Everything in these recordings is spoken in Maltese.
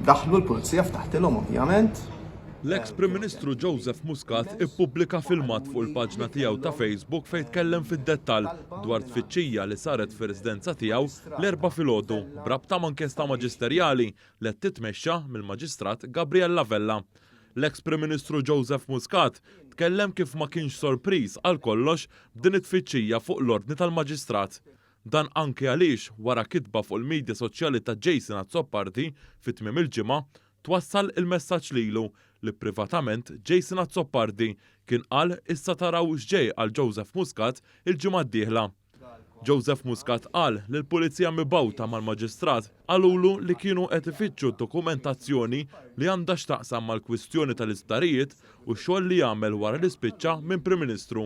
daħlu l-pulizija ftaħtilhom ovvjament. L-eks Prim Ministru Joseph Muscat ippubblika filmat fuq il-paġna tiegħu ta' Facebook fejn tkellem fid-dettall dwar tfittxija li saret fir-residenza tiegħu l-erba' filgħodu b'rabta ma' inkjesta maġisterjali li qed titmexxa mill-Maġistrat Gabriel Lavella. L-eks Prim Ministru Joseph Muscat tkellem kif ma kienx sorpriż għal kollox b'din it-tfittxija fuq l-ordni tal-Maġistrat. Dan anke għaliex wara kitba fuq il-medja soċjali ta' Jason Azzopardi fit-tmiem il-ġimgħa twassal il-messaġġ lilu li privatament Jason Azzopardi kien qal issa taraw x'ġej għal Joseph Muscat il-ġimgħa d-dieħla. Joseph Muscat qal li l-Pulizija mibgħuta mal-Maġistrat qalulu li kienu qed ifittxu dokumentazzjoni li għandha x'taqsam mal-kwistjoni tal-isptarijiet u x-xogħol li jagħmel wara li spiċċa minn Prim Ministru.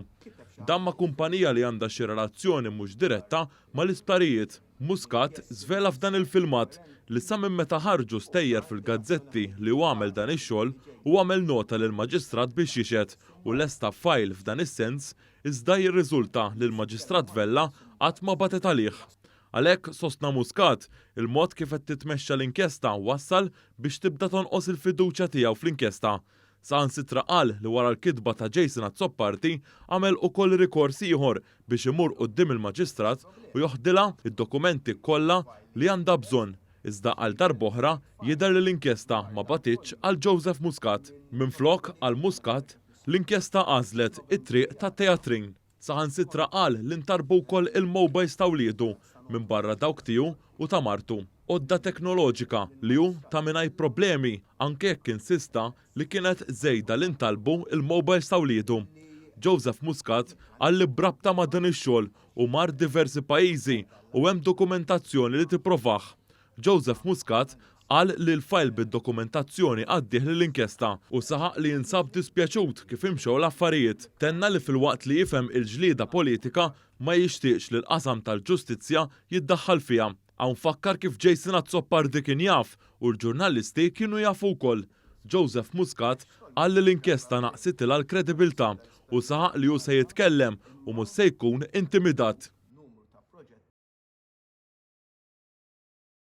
Dan ma' kumpanija li għandha xi relazzjoni mhux diretta mal-isptarijiet. Muscat żvela f'dan il-filmat li sa minn meta ħarġu stejjer fil-gazzetti li hu għamel dan ix-xogħol u għamel nota lil maġistrat biex jixed u lesta fajl f'dan is-sens iżda jirriżulta li l-Maġistrat Vella qatt ma batet għalih. Għalhekk sostna Muscat il-mod kif qed titmexxa l-inkjesta wassal biex tibda tonqos il-fiduċja tiegħu fl-inkjesta. Saħansitra qal li wara l-kitba ta' Jason Azzopardi għamel ukoll rikors ieħor biex imur quddiem il-Maġistrat u joħdilha id-dokumenti kollha li għandha bżonn. Iżda għal darb'oħra jidher li l-inkjesta ma batitx għal Joseph Muscat. Minflok għal Muscat l-inkjesta għażlet it-triq tat-teatrin. Saħansitra qal li ntarbu wkoll il-mobiles ta' wliedu minn barra dawk tiegħu u ta' martu. Odda teknoloġika li hu ta' mingħajr problemi anke jekk insista li kienet żejda li ntalbu il-mobiles ta' wliedu. Joseph Muscat qal li brabta ma' dan ix-xogħol u mar diversi pajjiżi u hemm dokumentazzjoni li tipprovah. Joseph Muscat qal li l-fajl bid-dokumentazzjoni għaddih lill-inkjesta u saħaq li jinsab dispjaċut kif imxew l-affarijiet. Tenna li filwaqt li jifhem il-ġlieda politika ma jixtieqx li l-qasam tal-ġustizzja jiddaħħal fiha. Hawn fakkar kif Jason Azzopardi kien jaf u l-ġurnalisti kienu jafu wkoll. Joseph Muscat qal li l-inkjesta naqsitilha l-kredibilità u saħaq li hu se jitkellem u mhux se jkun intimidat.